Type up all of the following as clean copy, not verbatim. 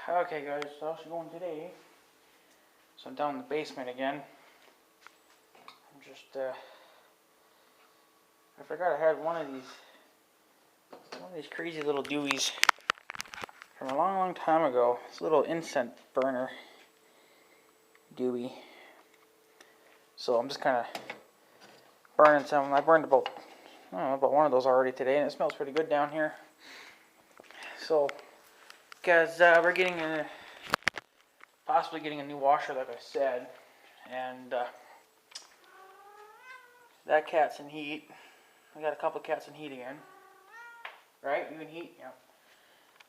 Okay guys, so how's it going today? So I'm down in the basement again. I'm just, I forgot I had one of these crazy little Deweys from a long, long time ago. This little incense burner Dewey. So I'm just kind of burning some. I burned about, I don't know, about one of those already today, and it smells pretty good down here. So, guys, we're getting possibly getting a new washer, like I said, and that cat's in heat. We got a couple of cats in heat again. Right? You in heat? Yeah.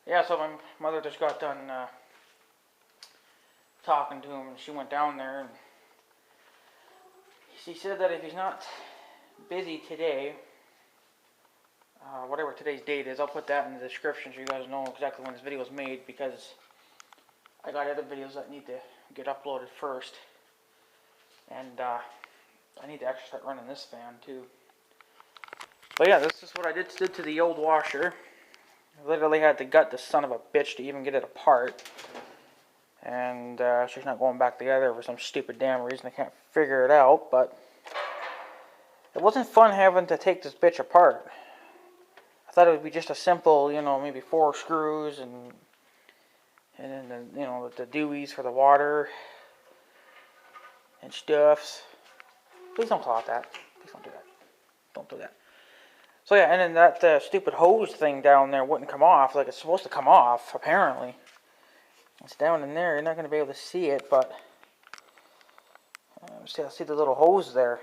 Yeah, so my mother just got done talking to him, and she went down there, and she said that if he's not busy today, whatever today's date is, I'll put that in the description so you guys know exactly when this video was made, because I got other videos that need to get uploaded first, and I need to actually start running this fan too. But yeah, this is what I did to the old washer. I literally had to gut the son of a bitch to even get it apart. And she's not going back together for some stupid damn reason. I can't figure it out, but it wasn't fun having to take this bitch apart. I thought it would be just a simple, you know, maybe 4 screws and then the, you know, the Deweys for the water and stuffs. Please don't call it that. Please don't do that. Don't do that. So yeah, and then that stupid hose thing down there wouldn't come off like it's supposed to come off, apparently. It's down in there. You're not going to be able to see it, but see the little hose there.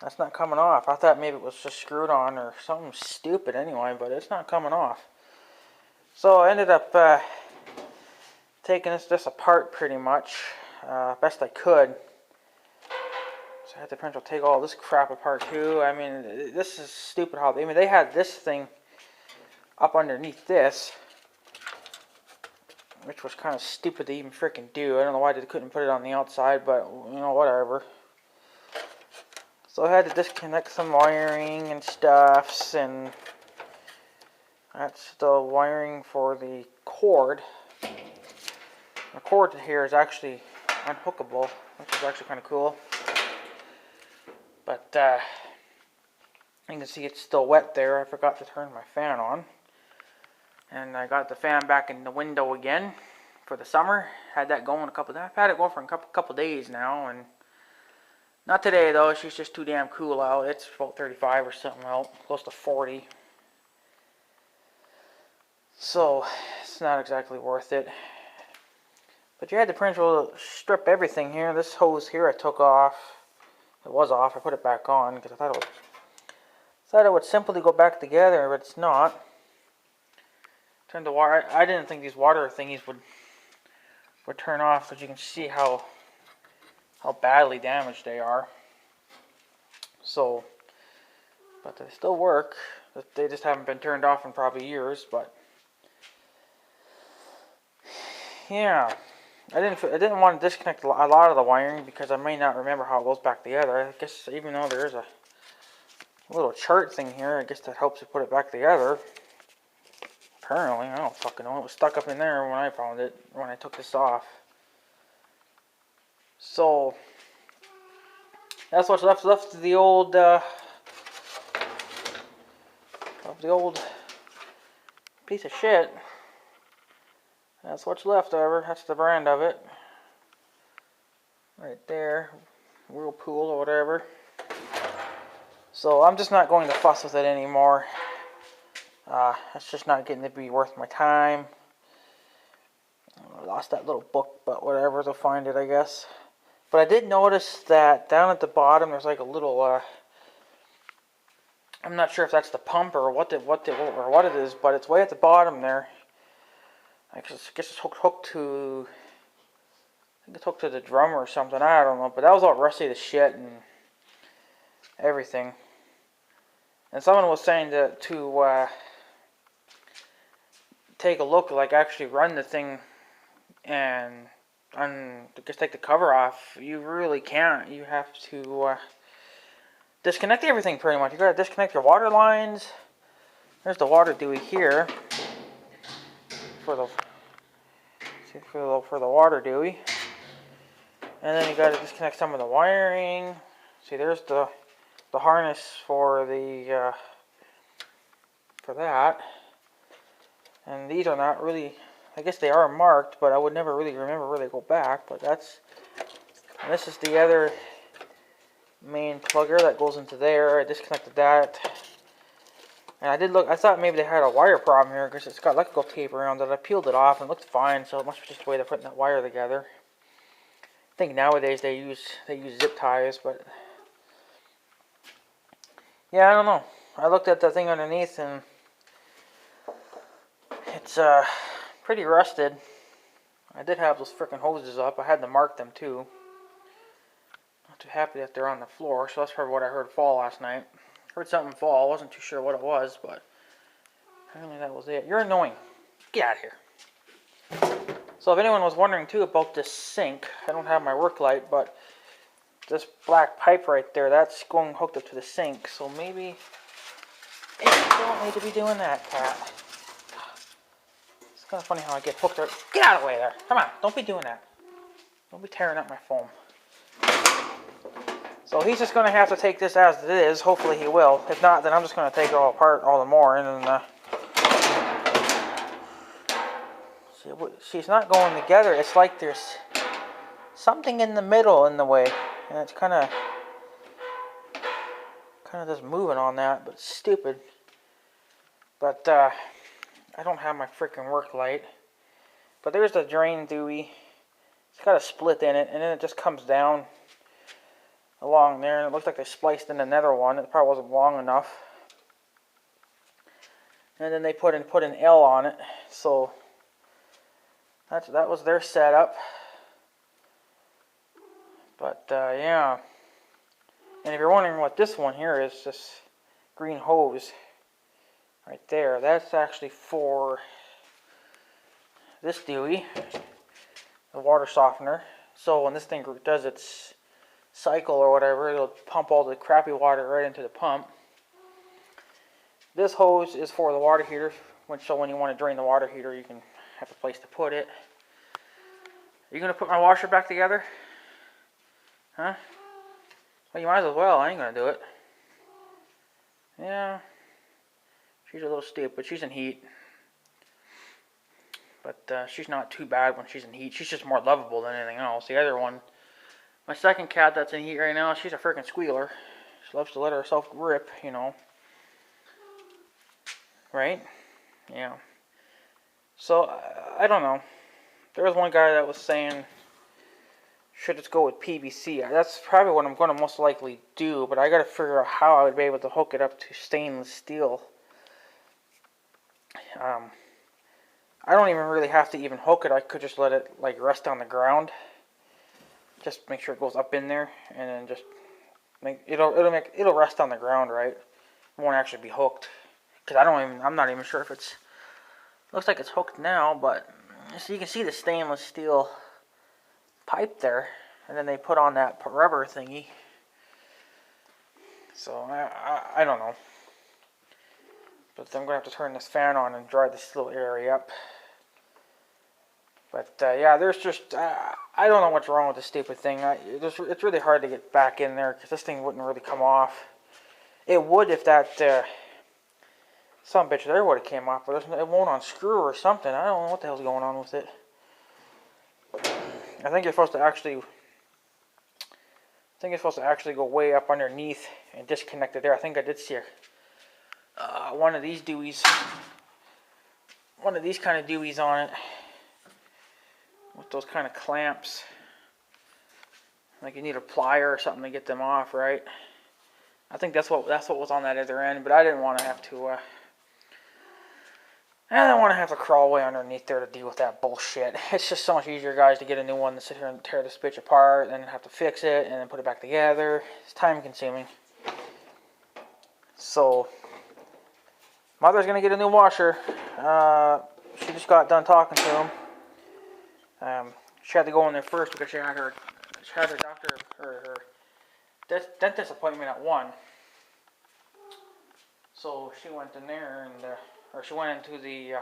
That's not coming off. I thought maybe it was just screwed on or something stupid anyway, but it's not coming off. So I ended up taking this apart pretty much, best I could. So I had to pretty much take all this crap apart too. I mean, this is stupid how they had this thing up underneath this, which was kind of stupid to even freaking do. I don't know why they couldn't put it on the outside, but you know, whatever. So I had to disconnect some wiring and stuffs, and that's the wiring for the cord. The cord here is actually unhookable, which is actually kind of cool. But you can see it's still wet there. I forgot to turn my fan on. And I got the fan back in the window again for the summer. Had that going I've had it going for a couple days now, and not today though. She's just too damn cool out. It's about 35 or something out, close to 40. So it's not exactly worth it. But you had to pretty much strip everything here. This hose here I took off. It was off. I put it back on because I thought it would simply go back together, but it's not. Turned the water. I didn't think these water thingies would turn off, because you can see how badly damaged they are. So, but they still work. They just haven't been turned off in probably years. But yeah, I didn't want to disconnect a lot of the wiring because I may not remember how it goes back together. I guess even though there is a little chart thing here, I guess that helps you put it back together. Apparently, I don't fucking know. It was stuck up in there when I found it, when I took this off. So that's what's left of the old piece of shit. That's what's left of her. That's the brand of it. Right there. Whirlpool or whatever. So I'm just not going to fuss with it anymore. It's just not getting to be worth my time. I lost that little book, but whatever, they'll find it, I guess. But I did notice that down at the bottom there's like a little, I'm not sure if that's the pump or what it is, but it's way at the bottom there. I guess it's hooked to, I think it's hooked to the drum or something, I don't know, but that was all rusty to shit and everything. And someone was saying to take a look, like actually run the thing and just take the cover off. You really can't. You have to disconnect everything pretty much. You gotta disconnect your water lines. There's the water Dewey here. for the water Dewey. And then you got to disconnect some of the wiring. See, there's the harness for the for that. And these are not really, I guess they are marked, but I would never really remember where they go back. But that's, and this is the other main plugger that goes into there. I disconnected that. And I did look, I thought maybe they had a wire problem here because it's got electrical tape around it. I peeled it off and it looked fine, so it must be just the way they're putting that wire together. I think nowadays they use zip ties, but yeah, I don't know. I looked at the thing underneath and it's pretty rusted. I did have those frickin' hoses up. I had to mark them too. Not too happy that they're on the floor, so that's probably what I heard fall last night. Heard something fall. I wasn't too sure what it was, but apparently that was it. You're annoying. Get out of here. So if anyone was wondering too about this sink, I don't have my work light, but this black pipe right there, that's going hooked up to the sink. So maybe you don't need to be doing that, cat. It's kind of funny how I get hooked up. Get out of the way there. Come on, don't be doing that. Don't be tearing up my foam. So he's just going to have to take this as it is. Hopefully he will. If not, then I'm just going to take it all apart all the more. And then, see, it's not going together. It's like there's something in the middle in the way. And it's kind of just moving on that, but it's stupid. But I don't have my freaking work light. But there's the drain Dewey. It's got a split in it, and then it just comes down along there, and it looks like they spliced in another one. It probably wasn't long enough. And then they put an L on it. So that was their setup. But yeah. And if you're wondering what this one here is, this green hose right there, that's actually for this Dewey, the water softener. So when this thing does its cycle or whatever, it'll pump all the crappy water right into the pump. This hose is for the water heater, so when you want to drain the water heater, you can have a place to put it. Are you going to put my washer back together? Huh? Well, you might as well. I ain't going to do it. Yeah. She's a little stupid. She's in heat. But she's not too bad when she's in heat. She's just more lovable than anything else. The other one, my second cat that's in heat right now, she's a freaking squealer. She loves to let herself rip, you know. Right? Yeah. So, I don't know. There was one guy that was saying, should it go with PVC? That's probably what I'm going to most likely do, but I got to figure out how I would be able to hook it up to stainless steel. I don't even really have to even hook it. I could just let it like rest on the ground. Just make sure it goes up in there, and then just it'll rest on the ground, right? It won't actually be hooked, because I'm not even sure if it's. Looks like it's hooked now, but so you can see the stainless steel pipe there, and then they put on that rubber thingy. So I don't know, but I'm gonna have to turn this fan on and dry this little area up. But yeah, there's just I don't know what's wrong with this stupid thing. It's really hard to get back in there because this thing wouldn't really come off. It would if that some bitch there would have came off, but it won't unscrew or something. I don't know what the hell's going on with it. I think you're supposed to actually go way up underneath and disconnect it there. I think I did see one of these Deweys, one of these kind of Deweys on it, with those kind of clamps. Like you need a plier or something to get them off, right? I think that's what was on that other end, but I didn't want to have to. I don't want to have to crawl way underneath there to deal with that bullshit. It's just so much easier, guys, to get a new one than sit here and tear this bitch apart, and then have to fix it, and then put it back together. It's time consuming. So, Mother's going to get a new washer. She just got done talking to him. She had to go in there first because she had her doctor, her dentist appointment at 1. So she went in there and, or she went into the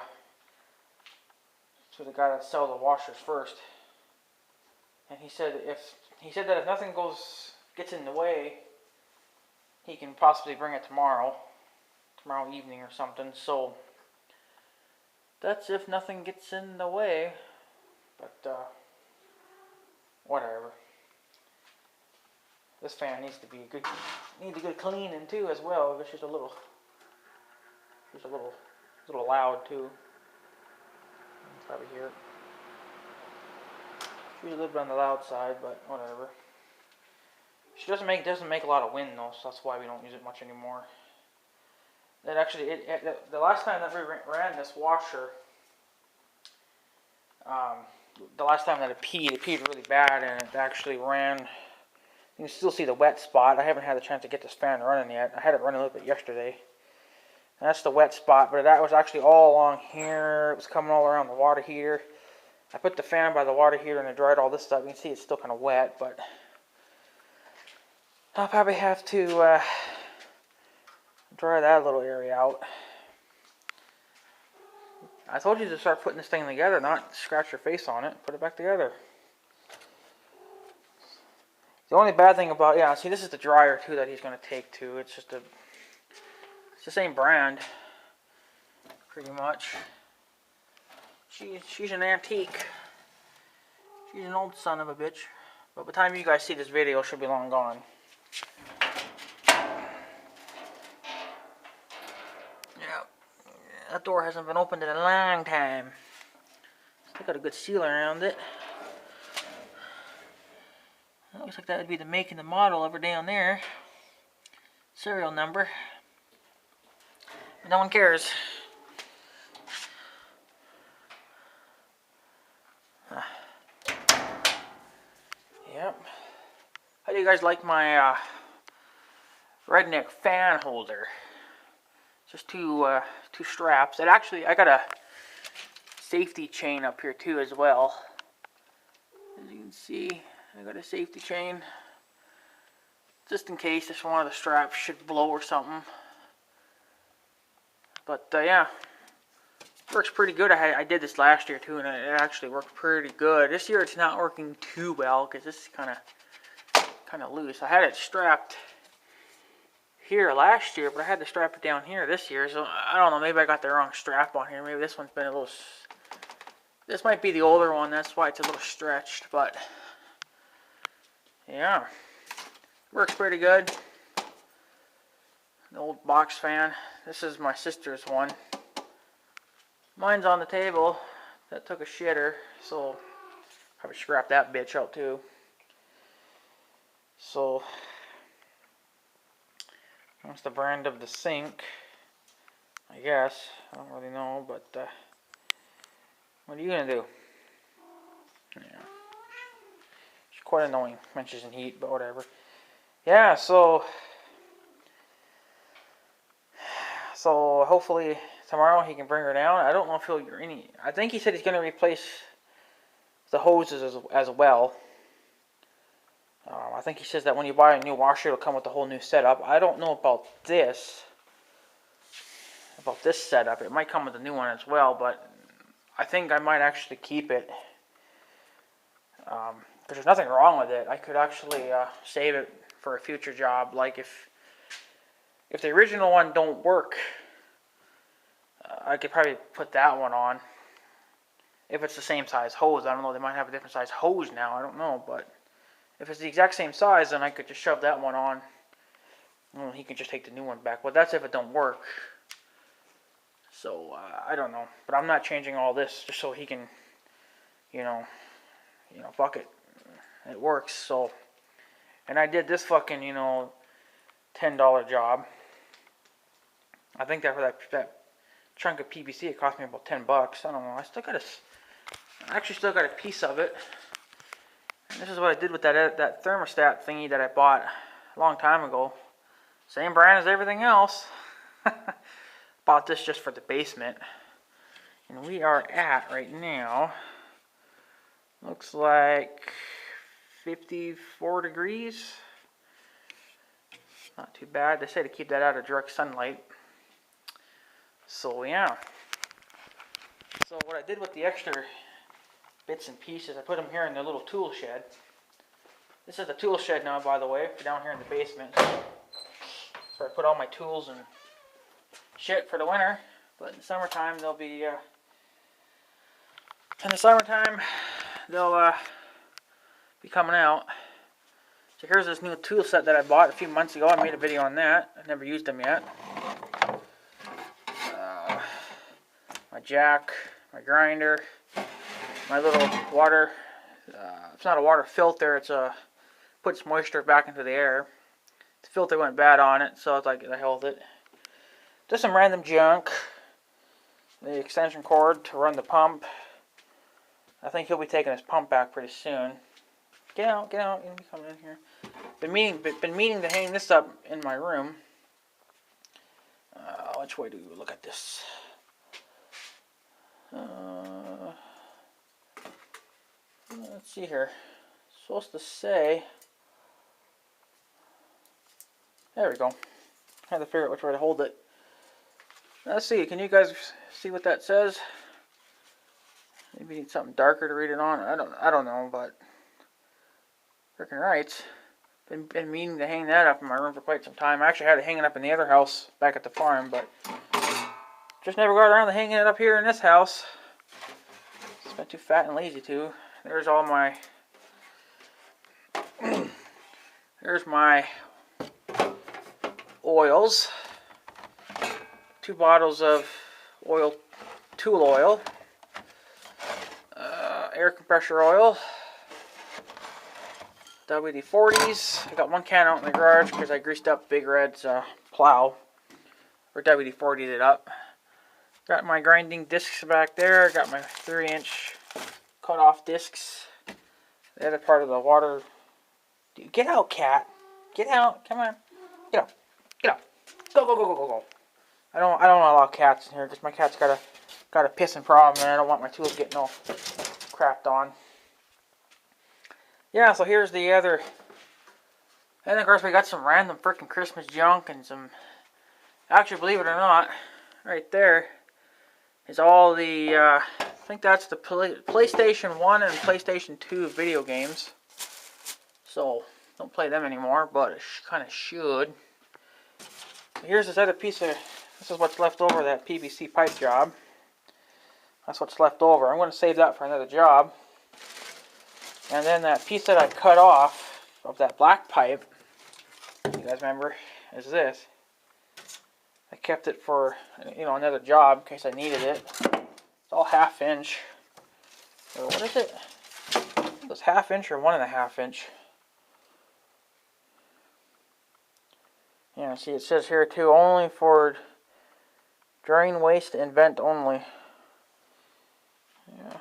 to the guy that sells the washers first. And he said that if nothing gets in the way, he can possibly bring it tomorrow evening or something. So that's if nothing gets in the way. But whatever. This fan needs a good cleaning too as well. It's just a little loud too. You can probably hear it. She's a little bit on the loud side, but whatever. She doesn't make a lot of wind though, so that's why we don't use it much anymore. That actually, the last time that we ran this washer, the last time that it peed really bad, and it actually ran. You can still see the wet spot. I haven't had the chance to get this fan running yet. I had it running a little bit yesterday. And that's the wet spot, but that was actually all along here. It was coming all around the water heater. I put the fan by the water heater and it dried all this stuff. You can see it's still kind of wet, but I'll probably have to dry that little area out. I told you to start putting this thing together, not scratch your face on it. Put it back together. The only bad thing about, yeah, see, this is the dryer too that he's going to take to. It's the same brand, pretty much. She's an antique. She's an old son of a bitch. But by the time you guys see this video, she'll be long gone. Yeah, that door hasn't been opened in a long time. Still got a good seal around it. It looks like that would be the make and the model over down there. Serial number. But no one cares. Yep. How do you guys like my redneck fan holder? Just two straps. And actually, I got a safety chain up here too as well. As you can see, I got a safety chain. Just in case if one of the straps should blow or something. But yeah, works pretty good. I did this last year too, and it actually worked pretty good. This year it's not working too well because this is kind of loose. I had it strapped here last year, but I had to strap it down here this year. So I don't know. Maybe I got the wrong strap on here. Maybe this one's been a little. This might be the older one. That's why it's a little stretched. But yeah, works pretty good. The old box fan. This is my sister's one. Mine's on the table. That took a shitter, so probably scrap that bitch out too. So that's the brand of the sink, I guess. I don't really know, but what are you gonna do? Yeah, it's quite annoying. Mentions in heat, but whatever. Yeah, so hopefully tomorrow he can bring her down. I don't know if he'll I think he said he's going to replace the hoses as well. I think he says that when you buy a new washer, it'll come with a whole new setup. I don't know about this setup. It might come with a new one as well, but I think I might actually keep it. Because there's nothing wrong with it. I could actually save it for a future job. Like if the original one don't work, I could probably put that one on. If it's the same size hose. I don't know, they might have a different size hose now, I don't know, but if it's the exact same size, then I could just shove that one on. Well, he can just take the new one back. Well, that's if it don't work. So, I don't know. But I'm not changing all this just so he can, fuck it. It works, so. And I did this fucking, $10 job. I think that for that chunk of PVC, it cost me about $10. I don't know. I actually still got a piece of it. And this is what I did with that thermostat thingy that I bought a long time ago. Same brand as everything else. Bought this just for the basement. And we are at, right now, looks like 54 degrees. Not too bad. They say to keep that out of direct sunlight. So yeah. So what I did with the extra bits and pieces, I put them here in the little tool shed. This is the tool shed now, by the way, for down here in the basement. So I put all my tools and shit for the winter. But in the summertime, they'll be be coming out. So here's this new tool set that I bought a few months ago. I made a video on that. I've never used them yet. My jack, my grinder, my little water. It's not a water filter. It's puts moisture back into the air. The filter went bad on it, so it's like I held it. Just some random junk. The extension cord to run the pump. I think he'll be taking his pump back pretty soon. Get out, get out. You'll be coming in here. Been meaning to hang this up in my room. Which way do we look at this? Let's see here. It's supposed to say. There we go. I had to figure out which way to hold it. Let's see. Can you guys see what that says? Maybe you need something darker to read it on. I don't know, but freaking right. Been meaning to hang that up in my room for quite some time. I actually had it hanging up in the other house back at the farm, but just never got around to hanging it up here in this house. Just been too fat and lazy to. There's all my. There's my oils. 2 bottles of oil, tool oil. Air compressor oil. WD-40s. I got 1 can out in the garage because I greased up Big Red's plow. Or WD-40'd it up. Got my grinding discs back there. Got my 3-inch cut off discs. The other part of the water. Dude, get out, cat. Get out. Come on. Get out. Get out. Go, go, go, go, go, go. I don't allow cats in here because my cat's got a pissing problem and I don't want my tools getting all crapped on. Yeah, so here's the other. And of course we got some random freaking Christmas junk and some. Actually, believe it or not, right there is all the. I think that's the PlayStation 1 and PlayStation 2 video games. So don't play them anymore, but it kind of should. Here's this other piece of. This is what's left over of that PVC pipe job. That's what's left over. I'm going to save that for another job. And then that piece that I cut off of that black pipe, you guys remember, is this. I kept it for, another job in case I needed it. It's all 1/2 inch. Or what is it? It was 1/2 inch or 1.5 inch. Yeah, see it says here too, only for drain waste and vent only. Yeah.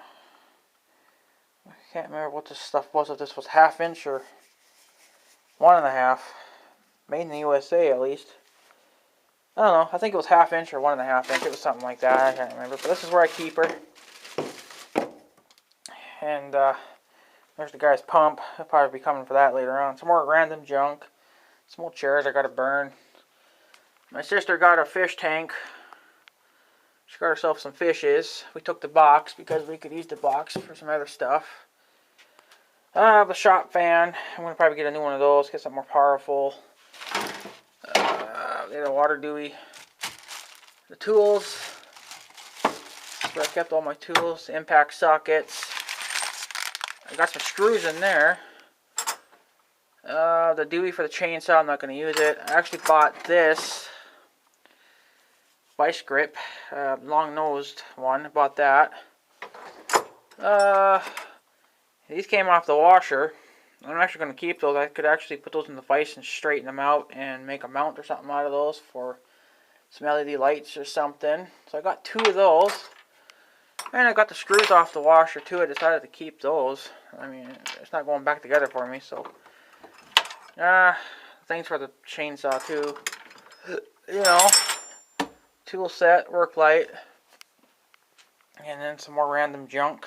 I can't remember what this stuff was, if this was 1/2 inch or 1.5. Made in the USA at least. I don't know, I think it was 1/2 inch or 1.5 inch. It was something like that, I can't remember. But this is where I keep her. And there's the guy's pump. I'll probably be coming for that later on. Some more random junk. Some old chairs I gotta burn. My sister got a fish tank. She got herself some fishes. We took the box because we could use the box for some other stuff. The shop fan. I'm going to probably get a new one of those. Get something more powerful. The water dewey. The tools. That's where I kept all my tools. Impact sockets. I got some screws in there. The dewey for the chainsaw. I'm not going to use it. I actually bought this vice grip, long-nosed one. I bought that. These came off the washer. I'm actually going to keep those. I could actually put those in the vise and straighten them out and make a mount or something out of those for some LED lights or something. So I got 2 of those. And I got the screws off the washer too. I decided to keep those. I mean, it's not going back together for me, so. Things for the chainsaw too. Tool set, work light. And then some more random junk.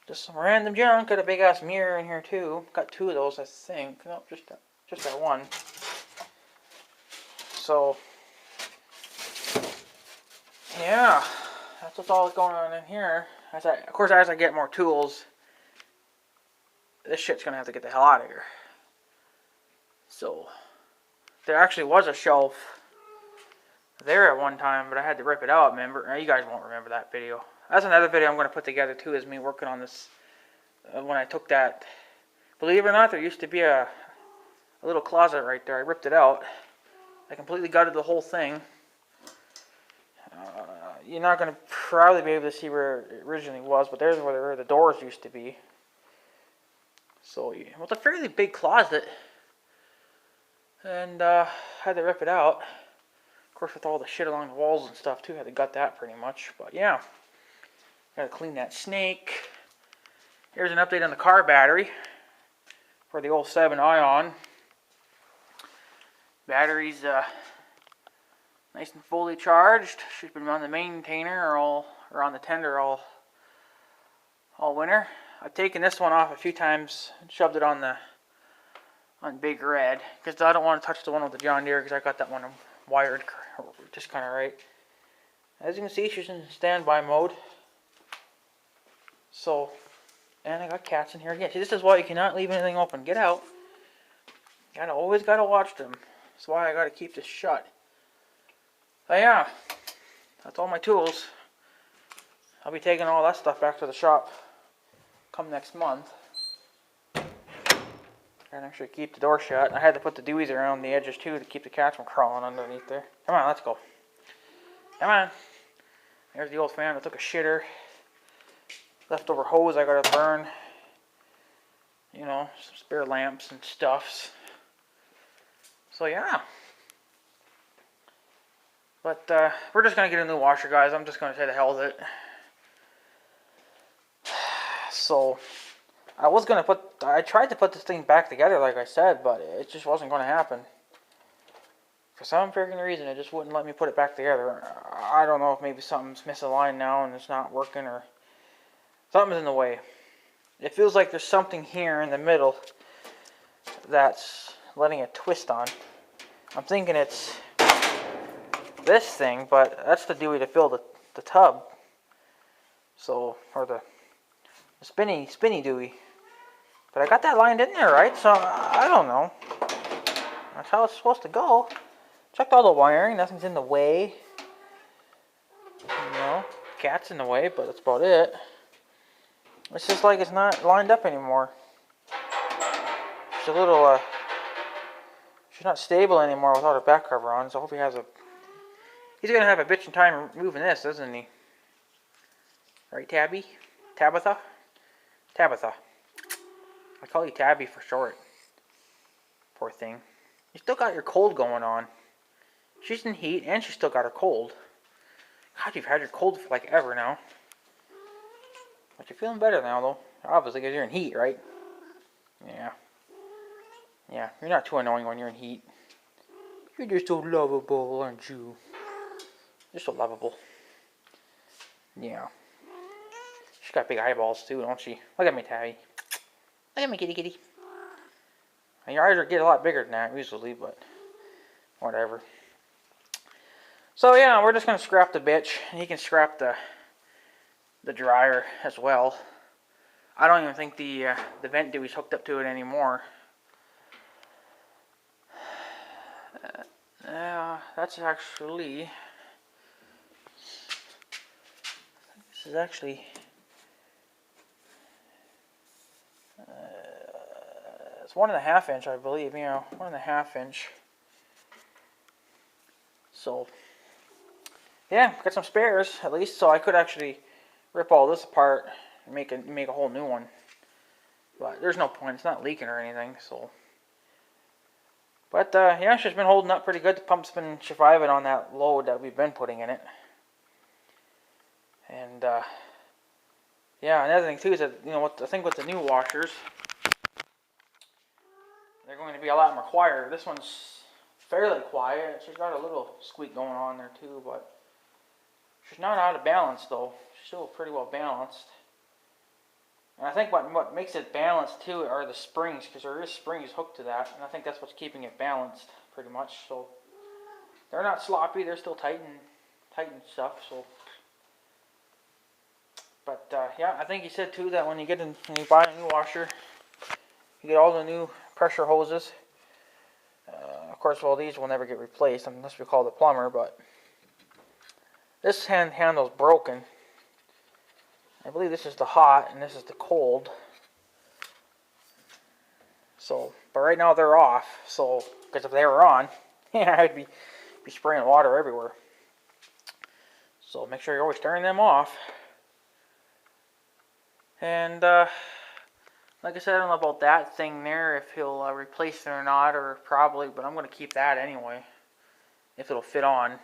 Just some random junk. Got a big ass mirror in here too. Got 2 of those, I think. Nope, just that one. So, yeah. that's what's all going on in here. Of course, as I get more tools, this shit's gonna have to get the hell out of here. So, there actually was a shelf there at one time, but I had to rip it out, remember? You guys won't remember that video. That's another video I'm going to put together too, is me working on this. When I took that, believe it or not, there used to be a little closet right there. I ripped it out. I completely gutted the whole thing. You're not going to probably be able to see where it originally was, but there's where the doors used to be. So, it was a fairly big closet. And had to rip it out. Of course, with all the shit along the walls and stuff too, had to gut that pretty much. But yeah, gotta clean that snake. Here's an update on the car battery for the 07 Ion. Battery's nice and fully charged. She's been on the maintainer or on the tender all winter. I've taken this one off a few times and shoved it on Big Red, because I don't want to touch the one with the John Deere, because I got that one wired just kind of right. As you can see, she's in standby mode. So, and I got cats in here again. See, this is why you cannot leave anything open. Get out. Always gotta watch them. That's why I gotta keep this shut. So yeah, that's all my tools. I'll be taking all that stuff back to the shop come next month. And actually keep the door shut. I had to put the dewies around the edges too to keep the cats from crawling underneath there. Come on, let's go. Come on. There's the old fan that took a shitter. Leftover hose I gotta burn. You know, some spare lamps and stuffs. So yeah. But we're just gonna get a new washer, guys. I'm just gonna say the hell with it. So I tried to put this thing back together like I said, but it just wasn't going to happen. For some freaking reason, it just wouldn't let me put it back together. I don't know if maybe something's misaligned now and it's not working, or something's in the way. It feels like there's something here in the middle that's letting it twist on. I'm thinking it's this thing, but that's the dewey to fill the tub. So, or the spinny dewey. But I got that lined in there, right? So, I don't know. That's how it's supposed to go. Checked all the wiring. Nothing's in the way. You know, cat's in the way, but that's about it. It's just like it's not lined up anymore. She's a little, she's not stable anymore without her back cover on, so I hope he's gonna have a bitchin' time moving this, isn't he? Right, Tabby? Tabitha? Tabitha. I call you Tabby for short. Poor thing. You still got your cold going on. She's in heat and she's still got her cold. God, you've had your cold for like ever now. But you're feeling better now though. Obviously because you're in heat, right? Yeah. Yeah, you're not too annoying when you're in heat. You're just so lovable, aren't you? You're so lovable. Yeah. She's got big eyeballs too, don't she? Look at me, Tabby. Look at me, kitty kitty. And your eyes are getting a lot bigger than that usually, but whatever. So yeah, we're just gonna scrap the bitch, and he can scrap the dryer as well. I don't even think the vent dewey's hooked up to it anymore. That's actually. This is actually. It's 1.5 inch, I believe. You know, 1.5 inch. So, yeah, got some spares at least, so I could actually rip all this apart and make a whole new one. But there's no point; it's not leaking or anything. So, but yeah, she's been holding up pretty good. The pump's been surviving on that load that we've been putting in it. And yeah, another thing too is that I think with the new washers, they're going to be a lot more quieter. This one's fairly quiet. She's got a little squeak going on there too, but she's not out of balance though. She's still pretty well balanced. And I think what makes it balanced too are the springs, because there is springs hooked to that, and I think that's what's keeping it balanced pretty much. So they're not sloppy. They're still tight and stuff. So yeah, I think he said too that when you buy a new washer, you get all the new pressure hoses. Of course, well, these will never get replaced unless we call the plumber, but this handle's broken. I believe this is the hot and this is the cold. So, but right now they're off. So, because if they were on, yeah, I'd be spraying water everywhere. So make sure you're always turning them off. And like I said, I don't know about that thing there, if he'll replace it or not, or probably, but I'm going to keep that anyway. If it'll fit on,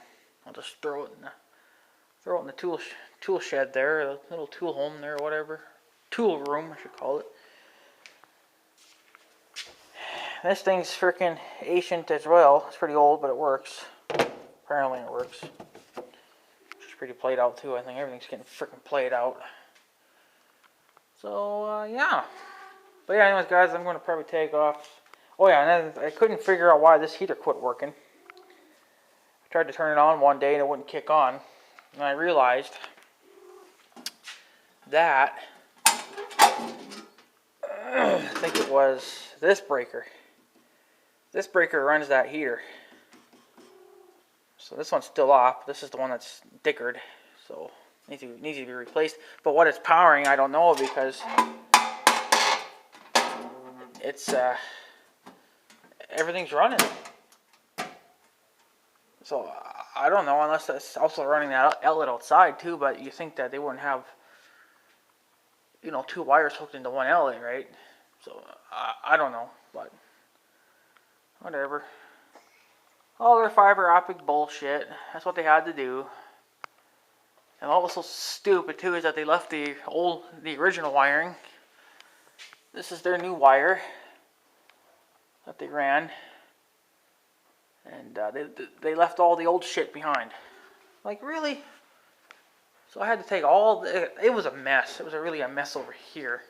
I'll just throw it in the tool shed there, the little tool home there, or whatever. Tool room, I should call it. This thing's freaking ancient as well. It's pretty old, but it works. Apparently it works. It's pretty played out too. I think everything's getting freaking played out. So, yeah. But yeah, anyways, guys, I'm going to probably take off. Oh, yeah, and then I couldn't figure out why this heater quit working. I tried to turn it on one day and it wouldn't kick on. And I realized that I think it was this breaker. This breaker runs that heater. So this one's still off. This is the one that's dickered. So needs to be replaced. But what it's powering, I don't know, because it's everything's running. So I don't know, unless that's also running that outlet outside too. But you think that they wouldn't have, you know, two wires hooked into one outlet, right? So I don't know, but whatever. All their fiber optic bullshit. That's what they had to do. And what was so stupid too is that they left the original wiring. This is their new wire that they ran, and they left all the old shit behind. Like, really? So I had to take all it was a mess. It was really a mess over here.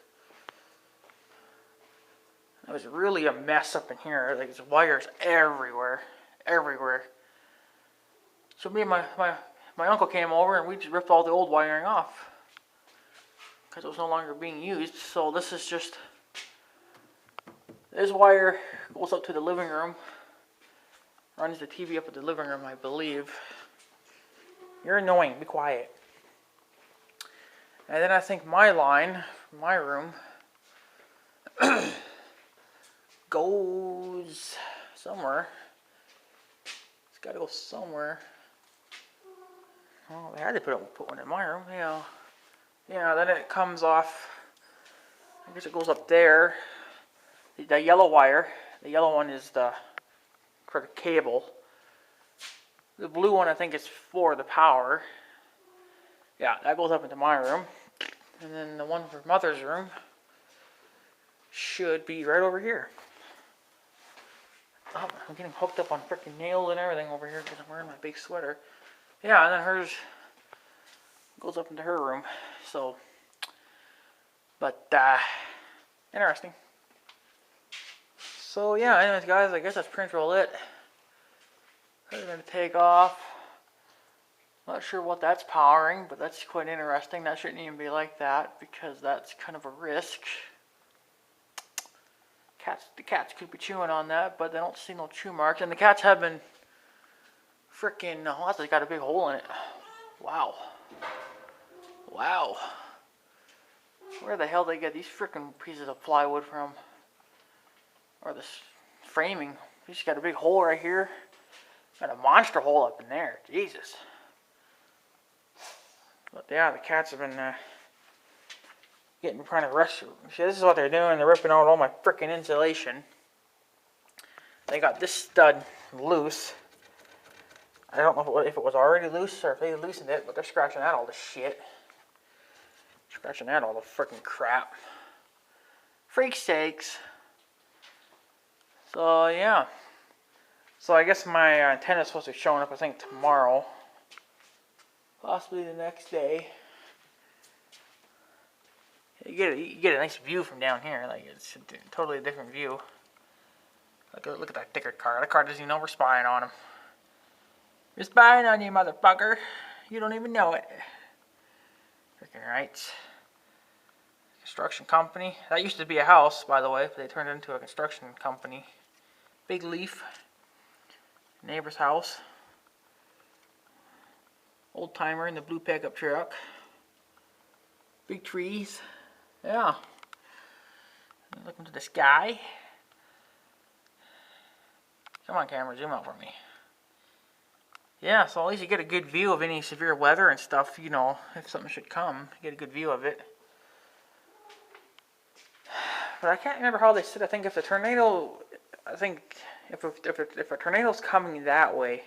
It was really a mess up in here. Like, there's wires everywhere. So me and my uncle came over and we just ripped all the old wiring off because it was no longer being used. So this is just, this wire goes up to the living room, runs the TV up at the living room, I believe. You're annoying, be quiet. And then I think my line from my room goes somewhere. It's got to go somewhere. Oh, they had to put one in my room. Yeah. Yeah. Then it comes off. I guess it goes up there. The yellow wire. The yellow one is the for the cable. The blue one I think is for the power. Yeah, that goes up into my room. And then the one for Mother's room should be right over here. Oh, I'm getting hooked up on freaking nails and everything over here because I'm wearing my big sweater. Yeah, and then hers goes up into her room. So, but, interesting. So, yeah, anyways, guys, I guess that's pretty much it. I'm going to take off. Not sure what that's powering, but that's quite interesting. That shouldn't even be like that because that's kind of a risk. The cats could be chewing on that, but they don't see no chew marks. And the cats have been freaking, oh, that's got a big hole in it. Wow. Wow. Where the hell did they get these freaking pieces of plywood from? Or this framing. He's got a big hole right here. Got a monster hole up in there. Jesus. But yeah, the cats have been getting trying to rush. See, this is what they're doing. They're ripping out all my freaking insulation. They got this stud loose. I don't know if it was already loose or if they loosened it, but they're scratching out all the shit. Scratching out all the freaking crap. Freak sakes. So, yeah. So, I guess my antenna's supposed to be showing up, I think, tomorrow. Possibly the next day. You get a nice view from down here. Like, it's a totally different view. Look at that Dickard car. That car doesn't even know we're spying on him. We're spying on you, motherfucker. You don't even know it. Freaking rights. Construction company. That used to be a house, by the way, but they turned it into a construction company. Big leaf. Neighbor's house. Old timer in the blue pickup truck. Big trees. Yeah. Looking to the sky. Come on, camera, zoom out for me. Yeah, so at least you get a good view of any severe weather and stuff, you know, if something should come, you get a good view of it. But I can't remember how they said, I think if the tornado, I think if a tornado's coming that way,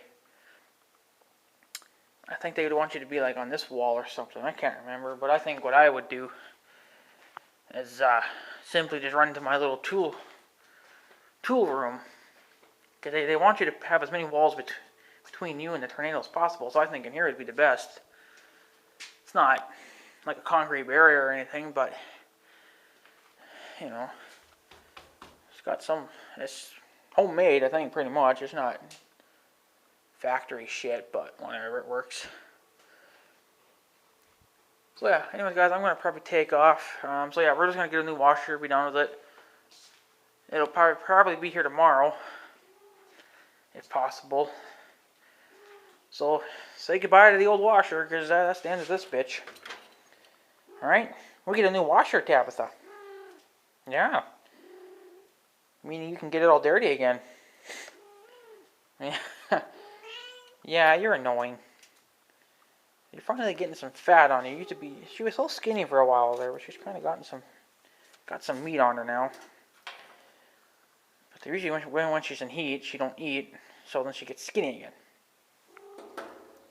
I think they would want you to be like on this wall or something. I can't remember, but I think what I would do is simply just run into my little tool room. Because they want you to have as many walls between you and the tornado as possible. So I think in here would be the best. It's not like a concrete barrier or anything, but you know, it's homemade, I think, pretty much. It's not factory shit, but whatever, it works. So yeah, anyways guys, I'm going to probably take off. So yeah, we're just going to get a new washer, be done with it. It'll probably be here tomorrow, if possible. So, say goodbye to the old washer, because that's the end of this bitch. Alright, we'll get a new washer, Tabitha. Yeah. Meaning you can get it all dirty again. Yeah, you're annoying. You're finally getting some fat on you. She was so skinny for a while there, but she's kind of got some meat on her now. But usually when she's in heat, she don't eat, so then she gets skinny again.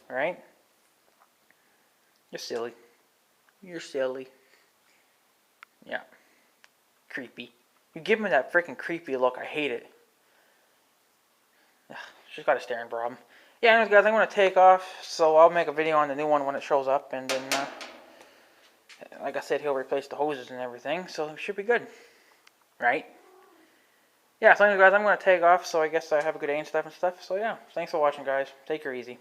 Right? You're silly. You're silly. Yeah. Creepy. You give me that freaking creepy look. I hate it. Ugh, she's got a staring problem. Yeah, anyways, guys, I'm going to take off. So I'll make a video on the new one when it shows up. And then, like I said, he'll replace the hoses and everything. So it should be good. Right? Yeah, so anyways, guys, I'm going to take off. So I guess I have a good day and stuff. So yeah, thanks for watching, guys. Take her easy.